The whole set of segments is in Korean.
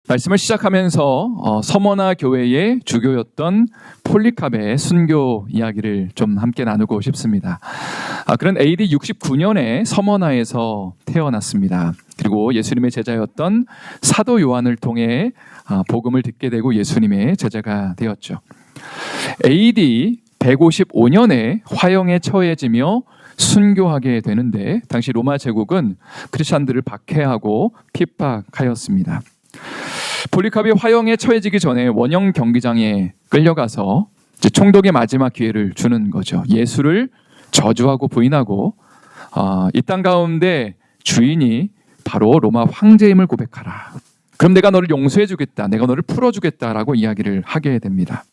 말씀을 시작하면서 서머나 교회의 주교였던 폴리캅의 순교 이야기를 좀 함께 나누고 싶습니다. 그런 AD 69년에 서머나에서 태어났습니다. 그리고 예수님의 제자였던 사도 요한을 통해 복음을 듣게 되고 예수님의 제자가 되었죠. AD 155년에 화형에 처해지며 순교하게 되는데 당시 로마 제국은 크리스찬들을 박해하고 핍박하였습니다. 폴리캅이 화형에 처해지기 전에 원형 경기장에 끌려가서 이제 총독의 마지막 기회를 주는 거죠. 예수를 저주하고 부인하고 이 땅 가운데 주인이 바로 로마 황제임을 고백하라. 그럼 내가 너를 용서해 주겠다. 내가 너를 풀어주겠다라고 이야기를 하게 됩니다.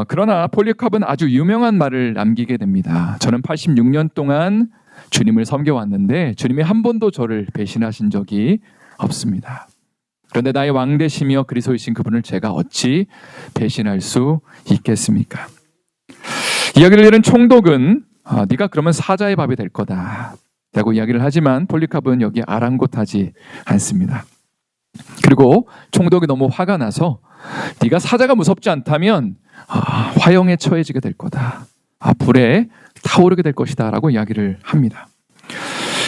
그러나 폴리캅은 아주 유명한 말을 남기게 됩니다. 저는 86년 동안 주님을 섬겨왔는데 주님이 한 번도 저를 배신하신 적이 없습니다. 그런데 나의 왕 되시며 그리스도이신 그분을 제가 어찌 배신할 수 있겠습니까? 이야기를 들은 총독은 네가 그러면 사자의 밥이 될 거다 라고 이야기를 하지만 폴리캅은 여기에 아랑곳하지 않습니다. 그리고 총독이 너무 화가 나서 네가 사자가 무섭지 않다면 화형에 처해지게 될 거다. 불에 타오르게 될 것이다 라고 이야기를 합니다.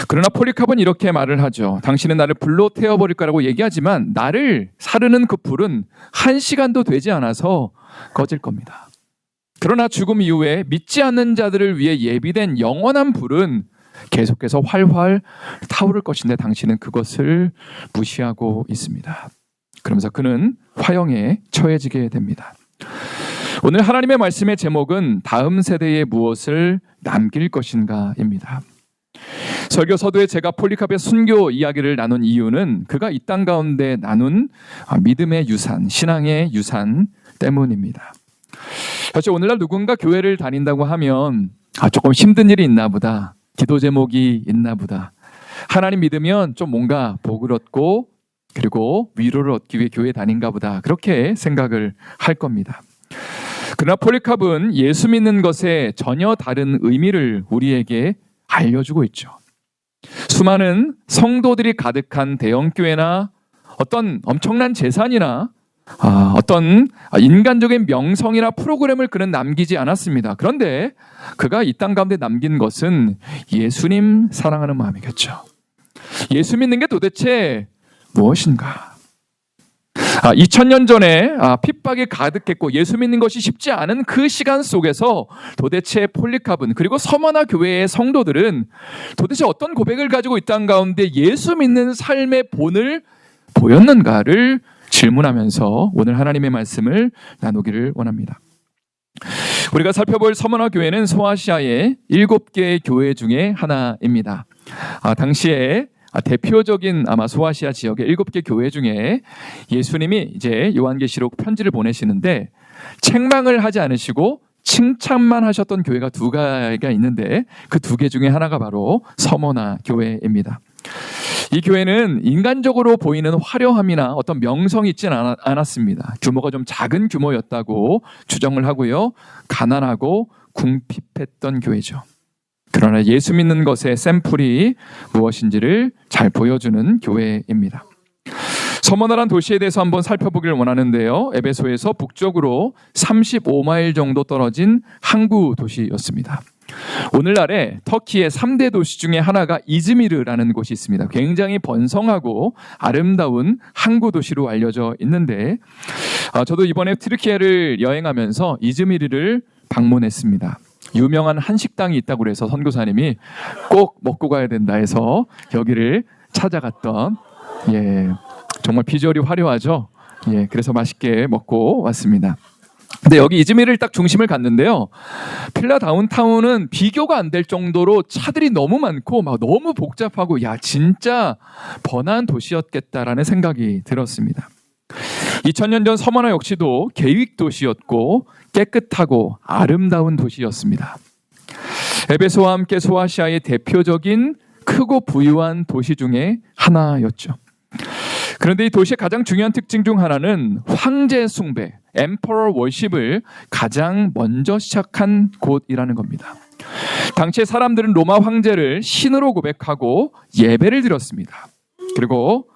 그러나 폴리캅은 이렇게 말을 하죠. 당신은 나를 불로 태워버릴 거라고 얘기하지만 나를 사르는 그 불은 1시간도 되지 않아서 꺼질 겁니다. 그러나 죽음 이후에 믿지 않는 자들을 위해 예비된 영원한 불은 계속해서 활활 타오를 것인데 당신은 그것을 무시하고 있습니다. 그러면서 그는 화형에 처해지게 됩니다. 오늘 하나님의 말씀의 제목은 다음 세대에 무엇을 남길 것인가입니다. 설교 서두에 제가 폴리캅의 순교 이야기를 나눈 이유는 그가 이 땅 가운데 나눈 믿음의 유산, 신앙의 유산 때문입니다. 사실 오늘날 누군가 교회를 다닌다고 하면 조금 힘든 일이 있나 보다, 기도 제목이 있나 보다, 하나님 믿으면 좀 뭔가 복을 얻고 그리고 위로를 얻기 위해 교회 다닌가 보다 그렇게 생각을 할 겁니다. 그러나 폴리캅은 예수 믿는 것에 전혀 다른 의미를 우리에게 알려주고 있죠. 수많은 성도들이 가득한 대형교회나 어떤 엄청난 재산이나 어떤 인간적인 명성이나 프로그램을 그는 남기지 않았습니다. 그런데 그가 이 땅 가운데 남긴 것은 예수님 사랑하는 마음이겠죠. 예수 믿는 게 도대체 무엇인가? 2000년 전에 핍박이 가득했고 예수 믿는 것이 쉽지 않은 그 시간 속에서 도대체 폴리캅은 그리고 서머나 교회의 성도들은 도대체 어떤 고백을 가지고 이 땅 가운데 예수 믿는 삶의 본을 보였는가를 질문하면서 오늘 하나님의 말씀을 나누기를 원합니다. 우리가 살펴볼 서머나 교회는 소아시아의 7개의 교회 중에 하나입니다. 당시에 대표적인 아마 소아시아 지역의 7개 교회 중에 예수님이 이제 요한계시록 편지를 보내시는데 책망을 하지 않으시고 칭찬만 하셨던 교회가 2개가 있는데 그 2개 중에 하나가 바로 서머나 교회입니다. 이 교회는 인간적으로 보이는 화려함이나 어떤 명성이 있지는 않았습니다. 규모가 좀 작은 규모였다고 주장을 하고요. 가난하고 궁핍했던 교회죠. 그러나 예수 믿는 것의 샘플이 무엇인지를 잘 보여주는 교회입니다. 서머나란 도시에 대해서 한번 살펴보기를 원하는데요. 에베소에서 북쪽으로 35마일 정도 떨어진 항구 도시였습니다. 오늘날에 터키의 3대 도시 중에 하나가 이즈미르라는 곳이 있습니다. 굉장히 번성하고 아름다운 항구 도시로 알려져 있는데 저도 이번에 튀르키예를 여행하면서 이즈미르를 방문했습니다. 유명한 한식당이 있다고 그래서 선교사님이 꼭 먹고 가야 된다 해서 여기를 찾아갔던 정말 비주얼이 화려하죠. 그래서 맛있게 먹고 왔습니다. 근데 여기 이즈미르를 딱 중심을 갔는데요. 필라 다운타운은 비교가 안 될 정도로 차들이 너무 많고 막 너무 복잡하고 진짜 번화한 도시였겠다라는 생각이 들었습니다. 2000년 전 서머나 역시도 계획 도시였고 깨끗하고 아름다운 도시였습니다. 에베소와 함께 소아시아의 대표적인 크고 부유한 도시 중에 하나였죠. 그런데 이 도시의 가장 중요한 특징 중 하나는 황제 숭배, 엠퍼러 월십을 가장 먼저 시작한 곳이라는 겁니다. 당시의 사람들은 로마 황제를 신으로 고백하고 예배를 드렸습니다. 그리고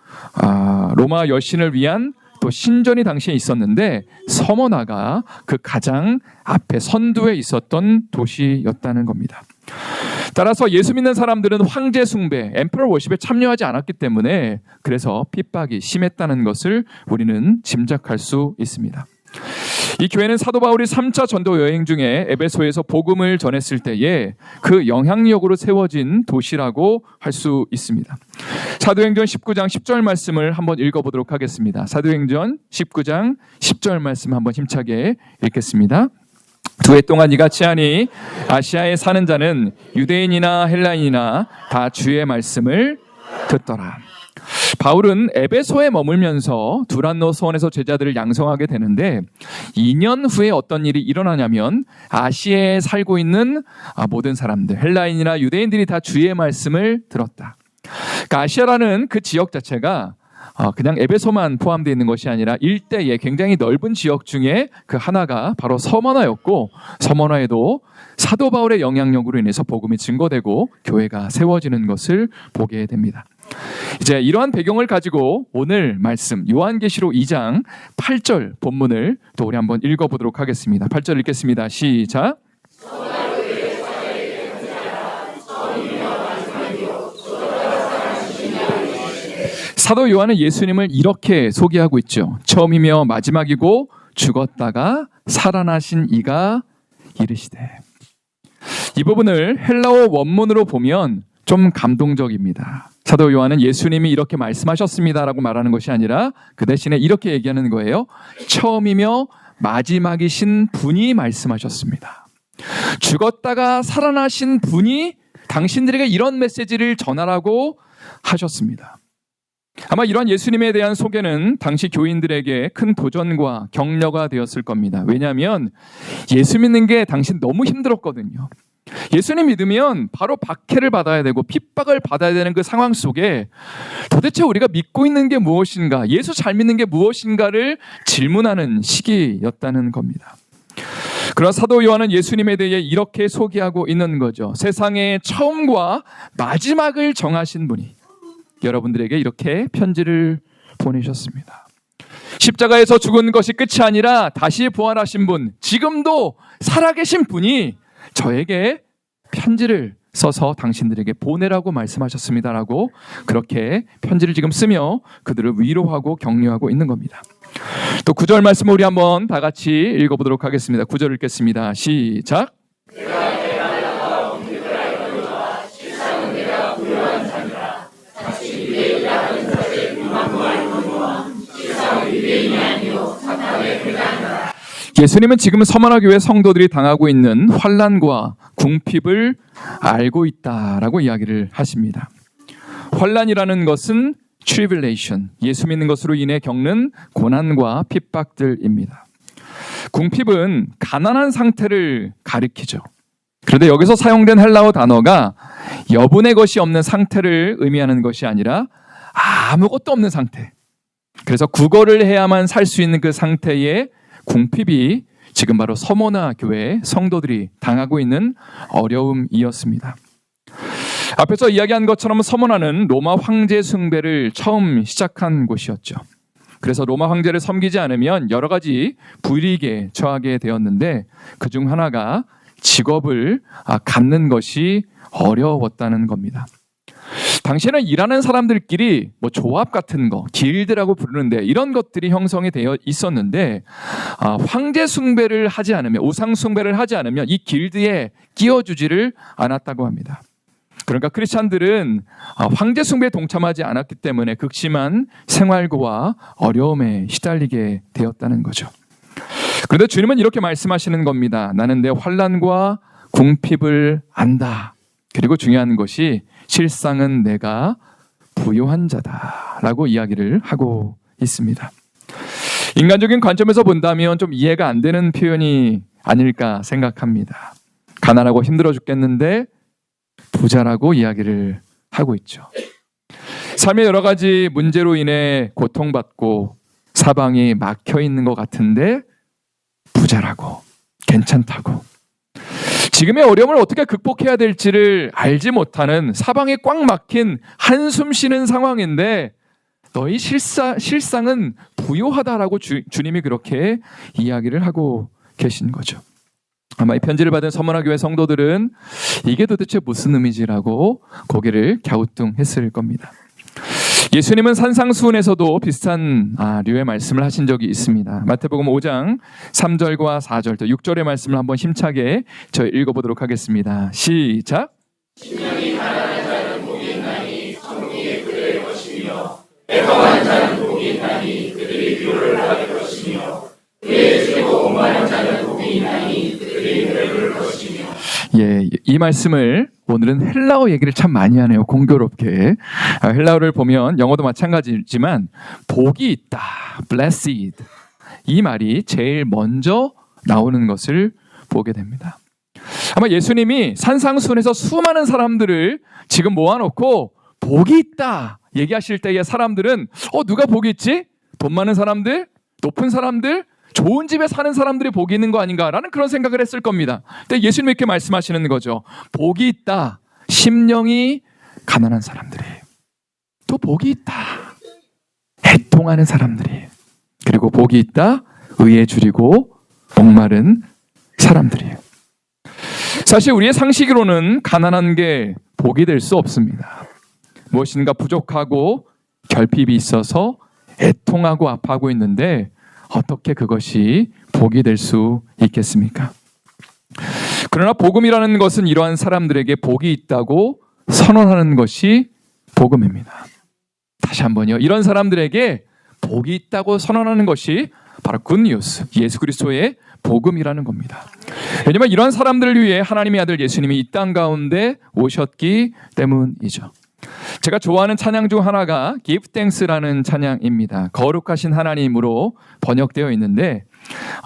로마 여신을 위한 또 신전이 당시에 있었는데 서머나가 그 가장 앞에 선두에 있었던 도시였다는 겁니다. 따라서 예수 믿는 사람들은 황제 숭배, 엠퍼러 워십에 참여하지 않았기 때문에 그래서 핍박이 심했다는 것을 우리는 짐작할 수 있습니다. 이 교회는 사도 바울이 3차 전도 여행 중에 에베소에서 복음을 전했을 때에 그 영향력으로 세워진 도시라고 할 수 있습니다. 사도행전 19장 10절 말씀을 한번 읽어보도록 하겠습니다. 사도행전 19장 10절 말씀 한번 힘차게 읽겠습니다. 2해 동안 이같이 하니 아시아에 사는 자는 유대인이나 헬라인이나 다 주의 말씀을 듣더라. 바울은 에베소에 머물면서 두란노 소원에서 제자들을 양성하게 되는데 2년 후에 어떤 일이 일어나냐면 아시아에 살고 있는 모든 사람들, 헬라인이나 유대인들이 다 주의 말씀을 들었다. 그러니까 아시아라는 그 지역 자체가 그냥 에베소만 포함되어 있는 것이 아니라 일대의 굉장히 넓은 지역 중에 그 하나가 바로 서머나였고, 서머나에도 사도 바울의 영향력으로 인해서 복음이 증거되고 교회가 세워지는 것을 보게 됩니다. 이제 이러한 배경을 가지고 오늘 말씀 요한계시록 2장 8절 본문을 또 우리 한번 읽어보도록 하겠습니다. 8절 읽겠습니다. 시작. 사도 요한은 예수님을 이렇게 소개하고 있죠. 처음이며 마지막이고 죽었다가 살아나신 이가 이르시되. 이 부분을 헬라어 원문으로 보면 좀 감동적입니다. 사도 요한은 예수님이 이렇게 말씀하셨습니다라고 말하는 것이 아니라 그 대신에 이렇게 얘기하는 거예요. 처음이며 마지막이신 분이 말씀하셨습니다. 죽었다가 살아나신 분이 당신들에게 이런 메시지를 전하라고 하셨습니다. 아마 이러한 예수님에 대한 소개는 당시 교인들에게 큰 도전과 격려가 되었을 겁니다. 왜냐하면 예수 믿는 게 당신 너무 힘들었거든요. 예수님 믿으면 바로 박해를 받아야 되고 핍박을 받아야 되는 그 상황 속에 도대체 우리가 믿고 있는 게 무엇인가, 예수 잘 믿는 게 무엇인가를 질문하는 시기였다는 겁니다. 그러나 사도 요한은 예수님에 대해 이렇게 소개하고 있는 거죠. 세상의 처음과 마지막을 정하신 분이 여러분들에게 이렇게 편지를 보내셨습니다. 십자가에서 죽은 것이 끝이 아니라 다시 부활하신 분, 지금도 살아계신 분이 저에게 편지를 써서 당신들에게 보내라고 말씀하셨습니다라고 그렇게 편지를 지금 쓰며 그들을 위로하고 격려하고 있는 겁니다. 또 9절 말씀을 우리 한번 다 같이 읽어보도록 하겠습니다. 9절 읽겠습니다. 시작. 예수님은 지금 서머나 교회 성도들이 당하고 있는 환난과 궁핍을 알고 있다라고 이야기를 하십니다. 환난이라는 것은 tribulation, 예수 믿는 것으로 인해 겪는 고난과 핍박들입니다. 궁핍은 가난한 상태를 가리키죠. 그런데 여기서 사용된 헬라어 단어가 여분의 것이 없는 상태를 의미하는 것이 아니라 아무것도 없는 상태. 그래서 구걸을 해야만 살 수 있는 그 상태의 궁핍이 지금 바로 서머나 교회 성도들이 당하고 있는 어려움이었습니다. 앞에서 이야기한 것처럼 서머나는 로마 황제 숭배를 처음 시작한 곳이었죠. 그래서 로마 황제를 섬기지 않으면 여러 가지 불이익에 처하게 되었는데 그중 하나가 직업을 갖는 것이 어려웠다는 겁니다. 당시에는 일하는 사람들끼리 조합 같은 거, 길드라고 부르는데 이런 것들이 형성이 되어 있었는데 황제 숭배를 하지 않으면, 우상 숭배를 하지 않으면 이 길드에 끼워주지를 않았다고 합니다. 그러니까 크리스찬들은 황제 숭배에 동참하지 않았기 때문에 극심한 생활고와 어려움에 시달리게 되었다는 거죠. 그런데 주님은 이렇게 말씀하시는 겁니다. 나는 내 환난과 궁핍을 안다. 그리고 중요한 것이 실상은 내가 부요한 자다라고 이야기를 하고 있습니다. 인간적인 관점에서 본다면 좀 이해가 안 되는 표현이 아닐까 생각합니다. 가난하고 힘들어 죽겠는데 부자라고 이야기를 하고 있죠. 삶의 여러 가지 문제로 인해 고통받고 사방이 막혀 있는 것 같은데 부자라고, 괜찮다고. 지금의 어려움을 어떻게 극복해야 될지를 알지 못하는 사방에 꽉 막힌 한숨 쉬는 상황인데 너희 실상은 부요하다라고 주님이 그렇게 이야기를 하고 계신 거죠. 아마 이 편지를 받은 서머나교회 성도들은 이게 도대체 무슨 의미지라고 고개를 갸우뚱했을 겁니다. 예수님은 산상수훈에서도 비슷한 류의 말씀을 하신 적이 있습니다. 마태복음 5장 3절과 4절 또 6절의 말씀을 한번 힘차게 저희 읽어보도록 하겠습니다. 시작. 심령이 가난한 자는 복이 있나니 천국이 그들의 것이며 애통한 자는 복이 있나니 그들이 위로를 받을 것이며 그의 죄고 오만한 자는 복이 있나니 그들이 은혜를 것이며. 예, 이 말씀을 오늘은 헬라어 얘기를 참 많이 하네요. 공교롭게. 헬라어를 보면 영어도 마찬가지지만 복이 있다, blessed 이 말이 제일 먼저 나오는 것을 보게 됩니다. 아마 예수님이 산상수훈에서 수많은 사람들을 지금 모아놓고 복이 있다 얘기하실 때의 사람들은 누가 복이 있지? 돈 많은 사람들? 높은 사람들? 좋은 집에 사는 사람들이 복이 있는 거 아닌가라는 그런 생각을 했을 겁니다. 근데 예수님이 이렇게 말씀하시는 거죠. 복이 있다. 심령이 가난한 사람들이. 또 복이 있다. 애통하는 사람들이. 그리고 복이 있다. 의에 줄이고 목마른 사람들이. 사실 우리의 상식으로는 가난한 게 복이 될 수 없습니다. 무엇인가 부족하고 결핍이 있어서 애통하고 아파하고 있는데 어떻게 그것이 복이 될 수 있겠습니까? 그러나 복음이라는 것은 이러한 사람들에게 복이 있다고 선언하는 것이 복음입니다. 다시 한번요. 이런 사람들에게 복이 있다고 선언하는 것이 바로 굿뉴스, 예수 그리스도의 복음이라는 겁니다. 왜냐하면 이런 사람들을 위해 하나님의 아들 예수님이 이 땅 가운데 오셨기 때문이죠. 제가 좋아하는 찬양 중 하나가 Give Thanks라는 찬양입니다. 거룩하신 하나님으로 번역되어 있는데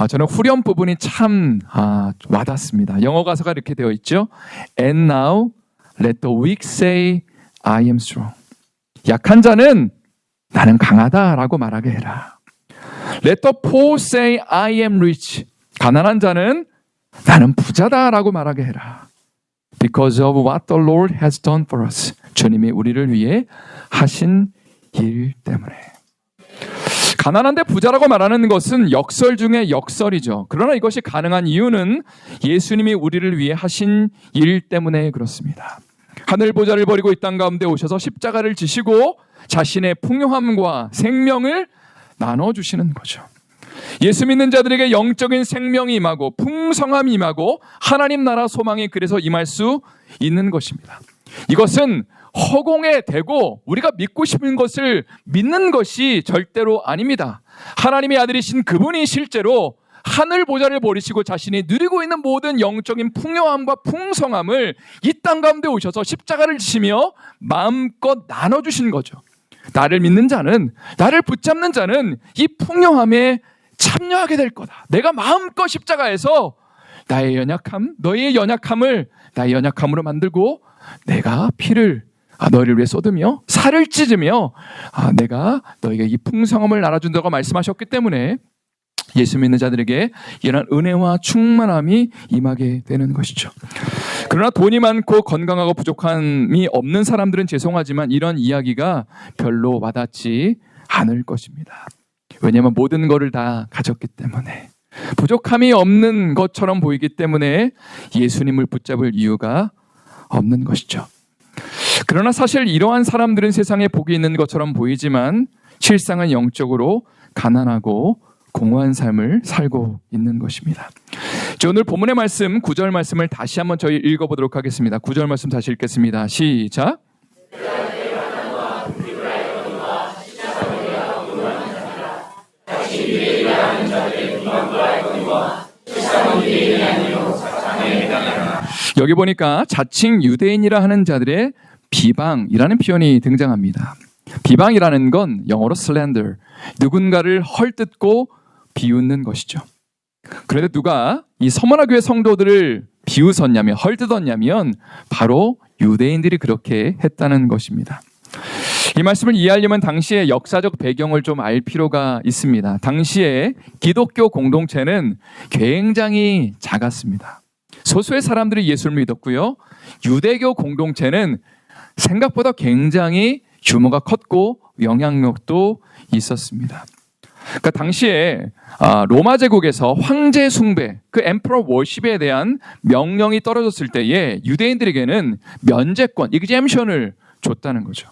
저는 후렴 부분이 참 와닿습니다. 영어 가사가 이렇게 되어 있죠. And now let the weak say I am strong. 약한 자는 나는 강하다라고 말하게 해라. Let the poor say I am rich. 가난한 자는 나는 부자다라고 말하게 해라. Because of what the Lord has done for us. 주님이 우리를 위해 하신 일 때문에. 가난한데 부자라고 말하는 것은 역설 중에 역설이죠. 그러나 이것이 가능한 이유는 예수님이 우리를 위해 하신 일 때문에 그렇습니다. 하늘 보좌를 버리고 이 땅 가운데 오셔서 십자가를 지시고 자신의 풍요함과 생명을 나눠주시는 거죠. 예수 믿는 자들에게 영적인 생명이 임하고 풍성함이 임하고 하나님 나라 소망이 그래서 임할 수 있는 것입니다. 이것은 허공에 대고 우리가 믿고 싶은 것을 믿는 것이 절대로 아닙니다. 하나님의 아들이신 그분이 실제로 하늘 보좌를 버리시고 자신이 누리고 있는 모든 영적인 풍요함과 풍성함을 이 땅 가운데 오셔서 십자가를 지시며 마음껏 나눠주신 거죠. 나를 믿는 자는, 나를 붙잡는 자는 이 풍요함에 참여하게 될 거다. 내가 마음껏 십자가에서 나의 연약함, 너의 연약함을 나의 연약함으로 만들고 내가 피를 너희를 위해 쏟으며 살을 찢으며 내가 너에게 이 풍성함을 나눠준다고 말씀하셨기 때문에 예수 믿는 자들에게 이런 은혜와 충만함이 임하게 되는 것이죠. 그러나 돈이 많고 건강하고 부족함이 없는 사람들은 죄송하지만 이런 이야기가 별로 와닿지 않을 것입니다. 왜냐하면 모든 것을 다 가졌기 때문에 부족함이 없는 것처럼 보이기 때문에 예수님을 붙잡을 이유가 없는 것이죠. 그러나 사실 이러한 사람들은 세상에 복이 있는 것처럼 보이지만 실상은 영적으로 가난하고 공허한 삶을 살고 있는 것입니다. 오늘 본문의 말씀 9절 말씀을 다시 한번 저희 읽어보도록 하겠습니다. 9절 말씀 다시 읽겠습니다. 시작. 여기 보니까 자칭 유대인이라 하는 자들의 비방이라는 표현이 등장합니다. 비방이라는 건 영어로 slander, 누군가를 헐뜯고 비웃는 것이죠. 그런데 누가 이 서머나 교회 성도들을 비웃었냐면, 헐뜯었냐면 바로 유대인들이 그렇게 했다는 것입니다. 이 말씀을 이해하려면 당시의 역사적 배경을 좀 알 필요가 있습니다. 당시에 기독교 공동체는 굉장히 작았습니다. 소수의 사람들이 예수를 믿었고요. 유대교 공동체는 생각보다 굉장히 규모가 컸고 영향력도 있었습니다. 그러니까 당시에 로마 제국에서 황제 숭배, 그 엠퍼러 워십에 대한 명령이 떨어졌을 때에 유대인들에게는 면제권, exemption을 줬다는 거죠.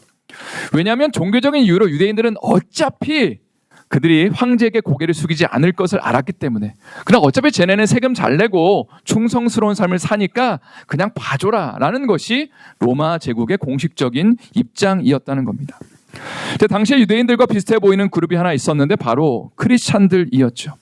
왜냐하면 종교적인 이유로 유대인들은 어차피 그들이 황제에게 고개를 숙이지 않을 것을 알았기 때문에, 그냥 어차피 쟤네는 세금 잘 내고 충성스러운 삶을 사니까 그냥 봐줘라 라는 것이 로마 제국의 공식적인 입장이었다는 겁니다. 당시에 유대인들과 비슷해 보이는 그룹이 하나 있었는데 바로 크리스찬들이었죠.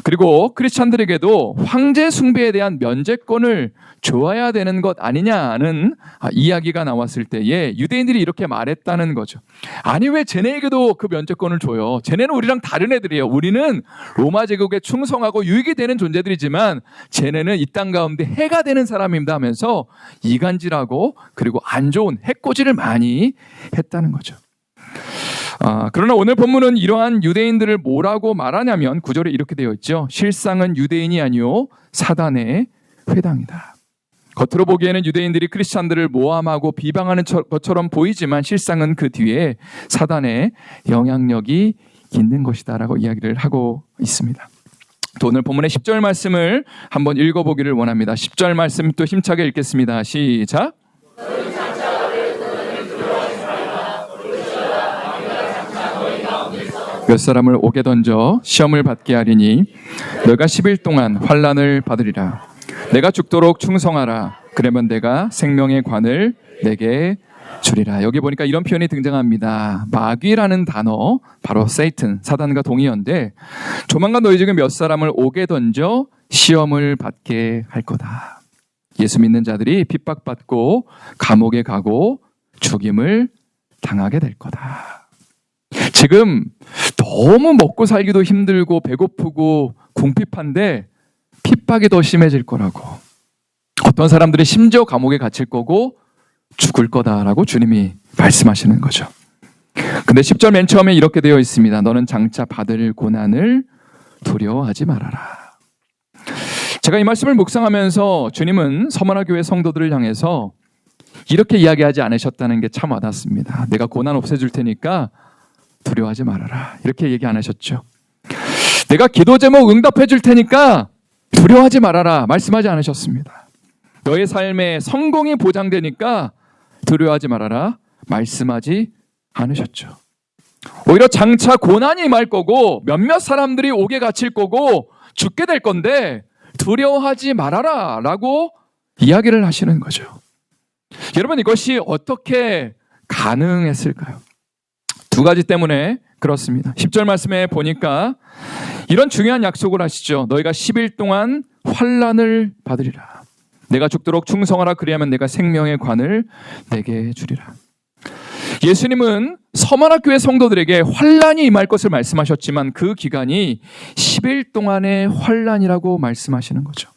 그리고 크리스찬들에게도 황제 숭배에 대한 면제권을 줘야 되는 것 아니냐는 이야기가 나왔을 때에 유대인들이 이렇게 말했다는 거죠. 아니 왜 쟤네에게도 그 면제권을 줘요? 쟤네는 우리랑 다른 애들이에요. 우리는 로마 제국에 충성하고 유익이 되는 존재들이지만 쟤네는 이 땅 가운데 해가 되는 사람입니다 하면서 이간질하고 그리고 안 좋은 해코지를 많이 했다는 거죠. 그러나 오늘 본문은 이러한 유대인들을 뭐라고 말하냐면 9절에 이렇게 되어 있죠. 실상은 유대인이 아니요 사단의 회당이다. 겉으로 보기에는 유대인들이 크리스찬들을 모함하고 비방하는 것처럼 보이지만 실상은 그 뒤에 사단의 영향력이 있는 것이다 라고 이야기를 하고 있습니다. 또 오늘 본문의 10절 말씀을 한번 읽어보기를 원합니다. 10절 말씀 또 힘차게 읽겠습니다. 시작. 몇 사람을 옥에 던져 시험을 받게 하리니 너가 10일 동안 환난을 받으리라. 내가 죽도록 충성하라. 그러면 내가 생명의 관을 내게 주리라. 여기 보니까 이런 표현이 등장합니다. 마귀라는 단어, 바로 세이튼, 사단과 동의어인데 조만간 너희 중에 몇 사람을 옥에 던져 시험을 받게 할 거다. 예수 믿는 자들이 핍박받고 감옥에 가고 죽임을 당하게 될 거다. 지금 너무 먹고 살기도 힘들고 배고프고 궁핍한데 핍박이 더 심해질 거라고. 어떤 사람들은 심지어 감옥에 갇힐 거고 죽을 거다라고 주님이 말씀하시는 거죠. 근데 10절 맨 처음에 이렇게 되어 있습니다. 너는 장차 받을 고난을 두려워하지 말아라. 제가 이 말씀을 묵상하면서 주님은 서머나 교회 성도들을 향해서 이렇게 이야기하지 않으셨다는 게 참 와닿습니다. 내가 고난 없애줄 테니까 두려워하지 말아라. 이렇게 얘기 안 하셨죠. 내가 기도 제목 응답해 줄 테니까 두려워하지 말아라. 말씀하지 않으셨습니다. 너의 삶에 성공이 보장되니까 두려워하지 말아라. 말씀하지 않으셨죠. 오히려 장차 고난이 임할 거고 몇몇 사람들이 옥에 갇힐 거고 죽게 될 건데 두려워하지 말아라 라고 이야기를 하시는 거죠. 여러분 이것이 어떻게 가능했을까요? 두 가지 때문에 그렇습니다. 10절 말씀에 보니까 이런 중요한 약속을 하시죠. 너희가 10일 동안 환난을 받으리라. 내가 죽도록 충성하라. 그리하면 내가 생명의 관을 내게 주리라. 예수님은 서머나 교회 성도들에게 환난이 임할 것을 말씀하셨지만 그 기간이 10일 동안의 환난이라고 말씀하시는 거죠.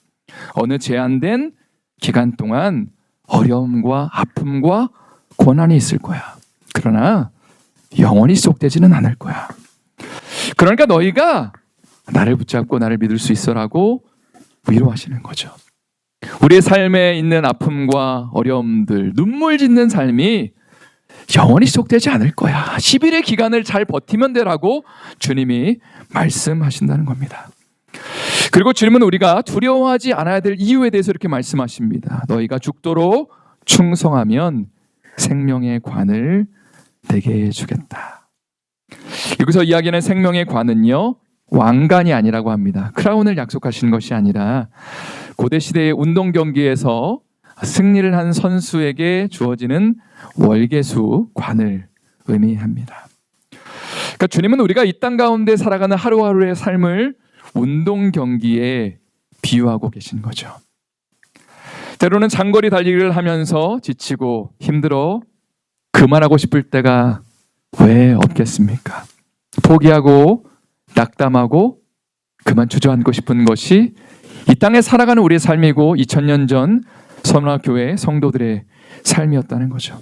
어느 제한된 기간 동안 어려움과 아픔과 고난이 있을 거야. 그러나 영원히 지속되지는 않을 거야. 그러니까 너희가 나를 붙잡고 나를 믿을 수 있어라고 위로하시는 거죠. 우리의 삶에 있는 아픔과 어려움들, 눈물 짓는 삶이 영원히 지속되지 않을 거야. 10일의 기간을 잘 버티면 되라고 주님이 말씀하신다는 겁니다. 그리고 주님은 우리가 두려워하지 않아야 될 이유에 대해서 이렇게 말씀하십니다. 너희가 죽도록 충성하면 생명의 관을 내게 주겠다. 여기서 이야기하는 생명의 관은요, 왕관이 아니라고 합니다. 크라운을 약속하시는 것이 아니라 고대 시대의 운동 경기에서 승리를 한 선수에게 주어지는 월계수 관을 의미합니다. 그러니까 주님은 우리가 이 땅 가운데 살아가는 하루하루의 삶을 운동 경기에 비유하고 계신 거죠. 때로는 장거리 달리기를 하면서 지치고 힘들어 그만하고 싶을 때가 왜 없겠습니까? 포기하고 낙담하고 그만 주저앉고 싶은 것이 이 땅에 살아가는 우리의 삶이고 2000년 전 서머나 교회 성도들의 삶이었다는 거죠.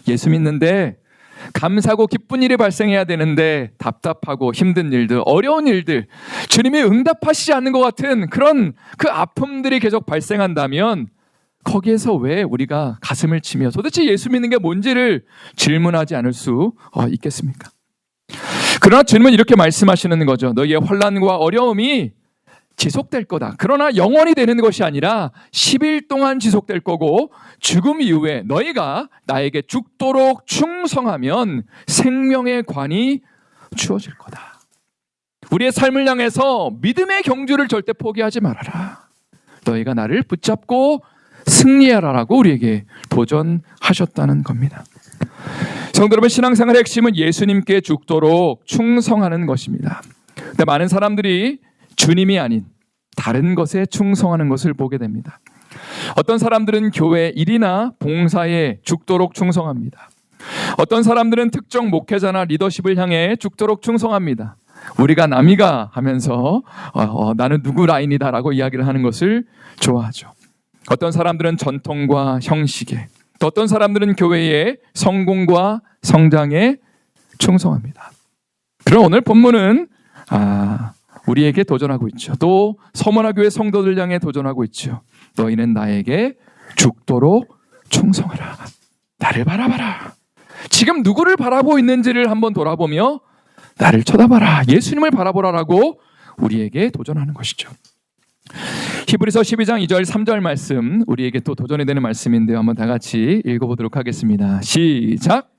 예수 믿는데 감사하고 기쁜 일이 발생해야 되는데 답답하고 힘든 일들, 어려운 일들, 주님이 응답하시지 않는 것 같은 그런 그 아픔들이 계속 발생한다면 거기에서 왜 우리가 가슴을 치며 도대체 예수 믿는 게 뭔지를 질문하지 않을 수 있겠습니까? 그러나 주님은 이렇게 말씀하시는 거죠. 너희의 환난과 어려움이 지속될 거다. 그러나 영원히 되는 것이 아니라 10일 동안 지속될 거고 죽음 이후에 너희가 나에게 죽도록 충성하면 생명의 관이 주어질 거다. 우리의 삶을 향해서 믿음의 경주를 절대 포기하지 말아라. 너희가 나를 붙잡고 승리하라라고 우리에게 도전하셨다는 겁니다. 성도 여러분, 신앙생활의 핵심은 예수님께 죽도록 충성하는 것입니다. 근데 많은 사람들이 주님이 아닌 다른 것에 충성하는 것을 보게 됩니다. 어떤 사람들은 교회 일이나 봉사에 죽도록 충성합니다. 어떤 사람들은 특정 목회자나 리더십을 향해 죽도록 충성합니다. 우리가 남이가 하면서 나는 누구 라인이다라고 이야기를 하는 것을 좋아하죠. 어떤 사람들은 전통과 형식에, 또 어떤 사람들은 교회의 성공과 성장에 충성합니다. 그럼 오늘 본문은 우리에게 도전하고 있죠. 또 서머나 교회 성도들 향해 도전하고 있죠. 너희는 나에게 죽도록 충성하라. 나를 바라봐라. 지금 누구를 바라보고 있는지를 한번 돌아보며 나를 쳐다봐라. 예수님을 바라보라라고 우리에게 도전하는 것이죠. 히브리서 12장 2절 3절 말씀, 우리에게 또 도전이 되는 말씀인데요. 한번 다 같이 읽어보도록 하겠습니다. 시작.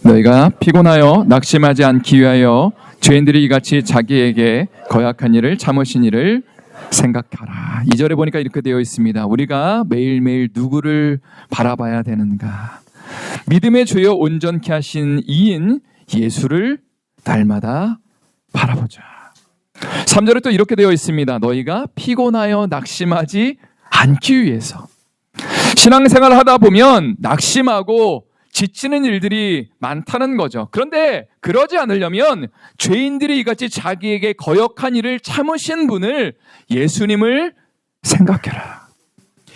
너희가 피곤하여 낙심하지 않기 위하여 죄인들이 이같이 자기에게 거역한 일을 참으신 일을 생각하라. 2절에 보니까 이렇게 되어 있습니다. 우리가 매일매일 누구를 바라봐야 되는가? 믿음의 주여 온전케 하신 이인 예수를 날마다 바라보자. 3절에 또 이렇게 되어 있습니다. 너희가 피곤하여 낙심하지 않기 위해서. 신앙생활을 하다 보면 낙심하고 지치는 일들이 많다는 거죠. 그런데 그러지 않으려면 죄인들이 이같이 자기에게 거역한 일을 참으신 분을, 예수님을 생각해라.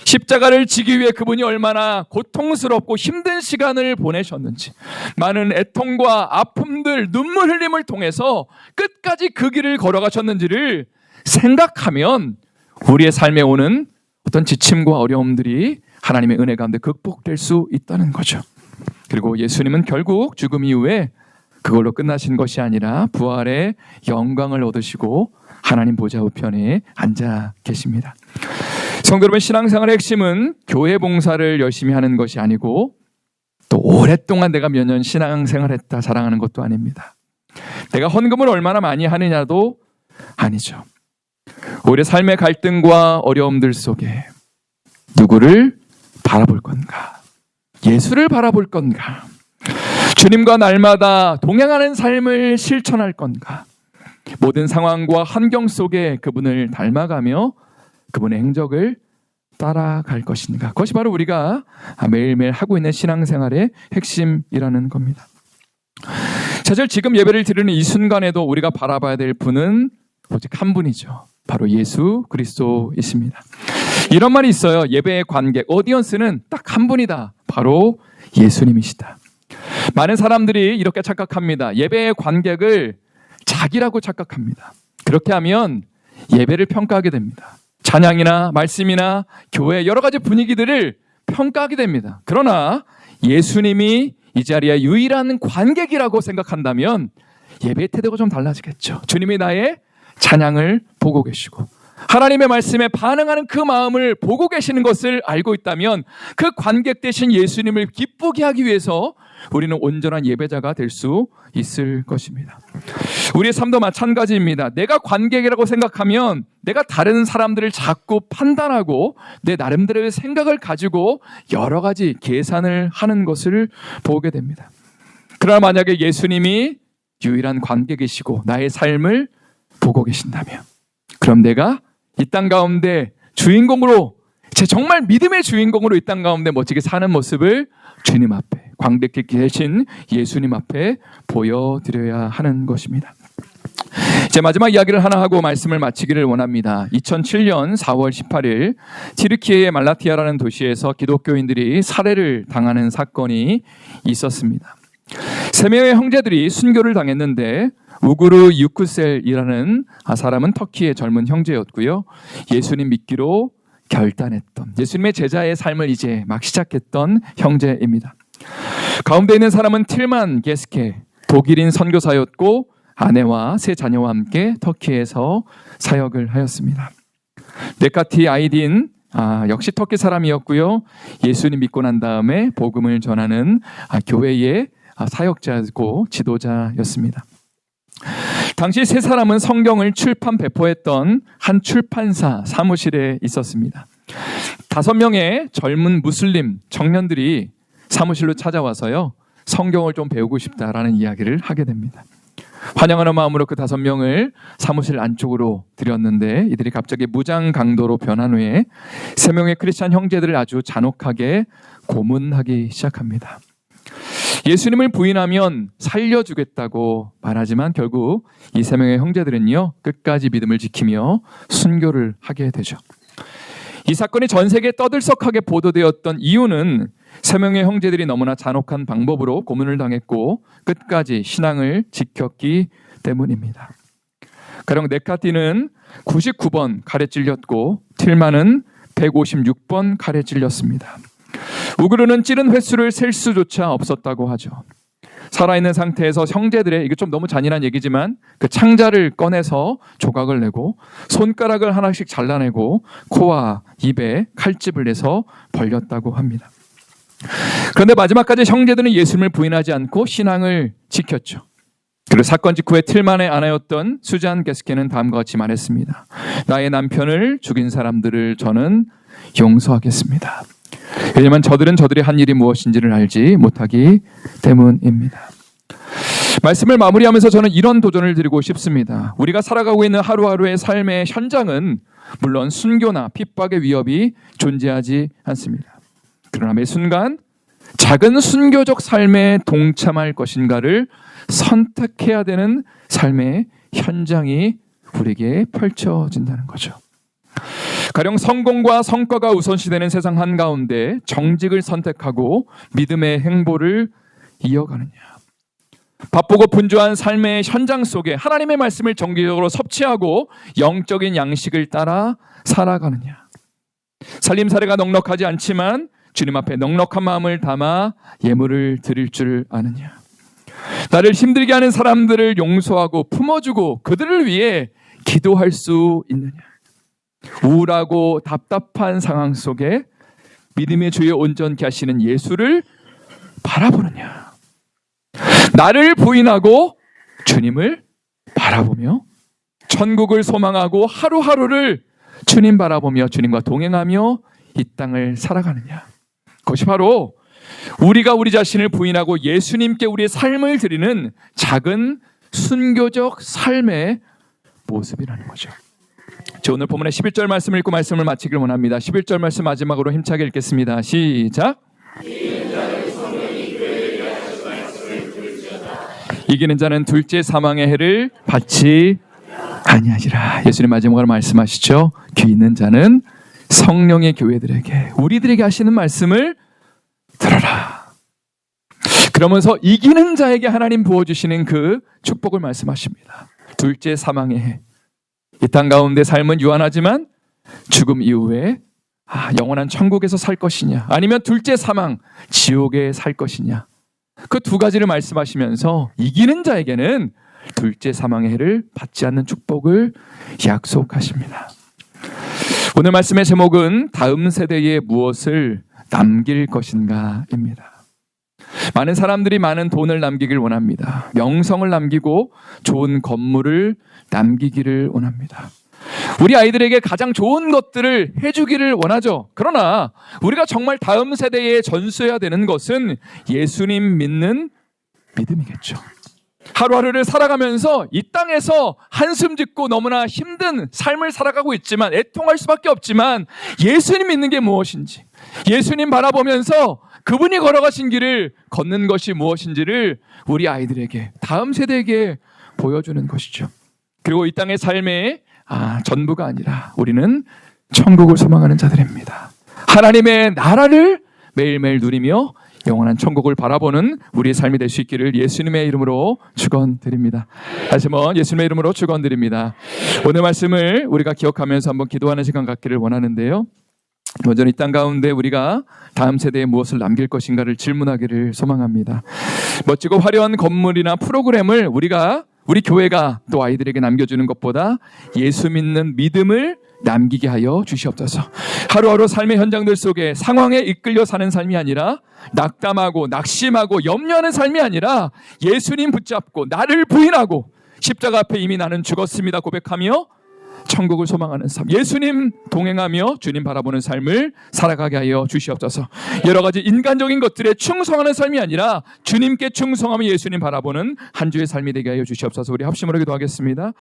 십자가를 지기 위해 그분이 얼마나 고통스럽고 힘든 시간을 보내셨는지, 많은 애통과 아픔들, 눈물 흘림을 통해서 끝까지 그 길을 걸어가셨는지를 생각하면 우리의 삶에 오는 어떤 지침과 어려움들이 하나님의 은혜 가운데 극복될 수 있다는 거죠. 그리고 예수님은 결국 죽음 이후에 그걸로 끝나신 것이 아니라 부활의 영광을 얻으시고 하나님 보좌 우편에 앉아 계십니다. 성도 여러분, 신앙생활의 핵심은 교회 봉사를 열심히 하는 것이 아니고 또 오랫동안 내가 몇 년 신앙생활했다 자랑하는 것도 아닙니다. 내가 헌금을 얼마나 많이 하느냐도 아니죠. 오히려 삶의 갈등과 어려움들 속에 누구를 바라볼 건가? 예수를 바라볼 건가? 주님과 날마다 동행하는 삶을 실천할 건가? 모든 상황과 환경 속에 그분을 닮아가며 그분의 행적을 따라갈 것인가? 그것이 바로 우리가 매일매일 하고 있는 신앙생활의 핵심이라는 겁니다. 사실 지금 예배를 드리는 이 순간에도 우리가 바라봐야 될 분은 오직 한 분이죠. 바로 예수 그리스도이십니다. 이런 말이 있어요. 예배의 관객, 오디언스는 딱 한 분이다. 바로 예수님이시다. 많은 사람들이 이렇게 착각합니다. 예배의 관객을 자기라고 착각합니다. 그렇게 하면 예배를 평가하게 됩니다. 찬양이나 말씀이나 교회 여러 가지 분위기들을 평가하게 됩니다. 그러나 예수님이 이 자리에 유일한 관객이라고 생각한다면 예배의 태도가 좀 달라지겠죠. 주님이 나의 찬양을 보고 계시고 하나님의 말씀에 반응하는 그 마음을 보고 계시는 것을 알고 있다면 그 관객 대신 예수님을 기쁘게 하기 위해서 우리는 온전한 예배자가 될 수 있을 것입니다. 우리의 삶도 마찬가지입니다. 내가 관객이라고 생각하면 내가 다른 사람들을 자꾸 판단하고 내 나름대로의 생각을 가지고 여러 가지 계산을 하는 것을 보게 됩니다. 그러나 만약에 예수님이 유일한 관객이시고 나의 삶을 보고 계신다면 그럼 내가 이 땅 가운데 주인공으로, 정말 믿음의 주인공으로 이 땅 가운데 멋지게 사는 모습을 주님 앞에, 광대께 계신 예수님 앞에 보여드려야 하는 것입니다. 제 마지막 이야기를 하나 하고 말씀을 마치기를 원합니다. 2007년 4월 18일 튀르키예의 말라티아라는 도시에서 기독교인들이 살해를 당하는 사건이 있었습니다. 3명의 형제들이 순교를 당했는데 우구르 유쿠셀이라는 사람은 터키의 젊은 형제였고요. 예수님 믿기로 결단했던, 예수님의 제자의 삶을 이제 막 시작했던 형제입니다. 가운데 있는 사람은 틸만 게스케, 독일인 선교사였고 아내와 세 자녀와 함께 터키에서 사역을 하였습니다. 네카티 아이딘 역시 터키 사람이었고요. 예수님 믿고 난 다음에 복음을 전하는 교회의 사역자고 지도자였습니다. 당시 세 사람은 성경을 출판 배포했던 한 출판사 사무실에 있었습니다. 5명의 젊은 무슬림 청년들이 사무실로 찾아와서요, 성경을 좀 배우고 싶다라는 이야기를 하게 됩니다. 환영하는 마음으로 그 5명을 사무실 안쪽으로 들였는데 이들이 갑자기 무장 강도로 변한 후에 3명의 크리스찬 형제들을 아주 잔혹하게 고문하기 시작합니다. 예수님을 부인하면 살려주겠다고 말하지만 결국 이 3명의 형제들은요, 끝까지 믿음을 지키며 순교를 하게 되죠. 이 사건이 전 세계에 떠들썩하게 보도되었던 이유는 3명의 형제들이 너무나 잔혹한 방법으로 고문을 당했고 끝까지 신앙을 지켰기 때문입니다. 가령 네카티는 99번 칼에 찔렸고 틸만은 156번 칼에 찔렸습니다. 우그르는 찌른 횟수를 셀 수조차 없었다고 하죠. 살아있는 상태에서 형제들의, 이게 좀 너무 잔인한 얘기지만 그 창자를 꺼내서 조각을 내고 손가락을 하나씩 잘라내고 코와 입에 칼집을 내서 벌렸다고 합니다. 그런데 마지막까지 형제들은 예수님을 부인하지 않고 신앙을 지켰죠. 그리고 사건 직후에 틸만의 아내였던 수잔 게스케는 다음과 같이 말했습니다. 나의 남편을 죽인 사람들을 저는 용서하겠습니다. 왜냐하면 저들이 한 일이 무엇인지를 알지 못하기 때문입니다. 말씀을 마무리하면서 저는 이런 도전을 드리고 싶습니다. 우리가 살아가고 있는 하루하루의 삶의 현장은 물론 순교나 핍박의 위협이 존재하지 않습니다. 그러나 매 순간 작은 순교적 삶에 동참할 것인가를 선택해야 되는 삶의 현장이 우리에게 펼쳐진다는 거죠. 가령 성공과 성과가 우선시되는 세상 한가운데 정직을 선택하고 믿음의 행보를 이어가느냐, 바쁘고 분주한 삶의 현장 속에 하나님의 말씀을 정기적으로 섭취하고 영적인 양식을 따라 살아가느냐, 살림살이가 넉넉하지 않지만 주님 앞에 넉넉한 마음을 담아 예물을 드릴 줄 아느냐, 나를 힘들게 하는 사람들을 용서하고 품어주고 그들을 위해 기도할 수 있느냐, 우울하고 답답한 상황 속에 믿음의 주에 온전케 하시는 예수를 바라보느냐, 나를 부인하고 주님을 바라보며 천국을 소망하고 하루하루를 주님 바라보며 주님과 동행하며 이 땅을 살아가느냐, 그것이 바로 우리가 우리 자신을 부인하고 예수님께 우리의 삶을 드리는 작은 순교적 삶의 모습이라는 거죠. 저 오늘 본문의 11절 말씀을 읽고 말씀을 마치길 원합니다. 11절 말씀 마지막으로 힘차게 읽겠습니다. 시작. 이기는 자는 둘째 사망의 해를 받지 아니하리라. 예수님 마지막으로 말씀하시죠. 귀 있는 자는 성령의 교회들에게, 우리들에게 하시는 말씀을 들어라. 그러면서 이기는 자에게 하나님 부어주시는 그 축복을 말씀하십니다. 둘째 사망의 해. 이 땅 가운데 삶은 유한하지만 죽음 이후에 영원한 천국에서 살 것이냐, 아니면 둘째 사망, 지옥에 살 것이냐, 그 두 가지를 말씀하시면서 이기는 자에게는 둘째 사망의 해를 받지 않는 축복을 약속하십니다. 오늘 말씀의 제목은 다음 세대에 무엇을 남길 것인가입니다. 많은 사람들이 많은 돈을 남기길 원합니다. 명성을 남기고 좋은 건물을 남기기를 원합니다. 우리 아이들에게 가장 좋은 것들을 해주기를 원하죠. 그러나 우리가 정말 다음 세대에 전수해야 되는 것은 예수님 믿는 믿음이겠죠. 하루하루를 살아가면서 이 땅에서 한숨 짓고 너무나 힘든 삶을 살아가고 있지만, 애통할 수밖에 없지만 예수님 믿는 게 무엇인지, 예수님 바라보면서 그분이 걸어가신 길을 걷는 것이 무엇인지를 우리 아이들에게, 다음 세대에게 보여주는 것이죠. 그리고 이 땅의 삶의 전부가 아니라 우리는 천국을 소망하는 자들입니다. 하나님의 나라를 매일매일 누리며 영원한 천국을 바라보는 우리의 삶이 될 수 있기를 예수님의 이름으로 축원드립니다. 다시 한번 예수님의 이름으로 축원드립니다. 오늘 말씀을 우리가 기억하면서 한번 기도하는 시간 갖기를 원하는데요. 먼저 이 땅 가운데 우리가 다음 세대에 무엇을 남길 것인가를 질문하기를 소망합니다. 멋지고 화려한 건물이나 프로그램을 우리 교회가 또 아이들에게 남겨주는 것보다 예수 믿는 믿음을 남기게 하여 주시옵소서. 하루하루 삶의 현장들 속에 상황에 이끌려 사는 삶이 아니라 낙담하고 낙심하고 염려하는 삶이 아니라 예수님 붙잡고 나를 부인하고 십자가 앞에 이미 나는 죽었습니다 고백하며 천국을 소망하는 삶, 예수님 동행하며 주님 바라보는 삶을 살아가게 하여 주시옵소서. 여러 가지 인간적인 것들에 충성하는 삶이 아니라 주님께 충성하며 예수님 바라보는 한 주의 삶이 되게 하여 주시옵소서. 우리 합심으로 기도하겠습니다.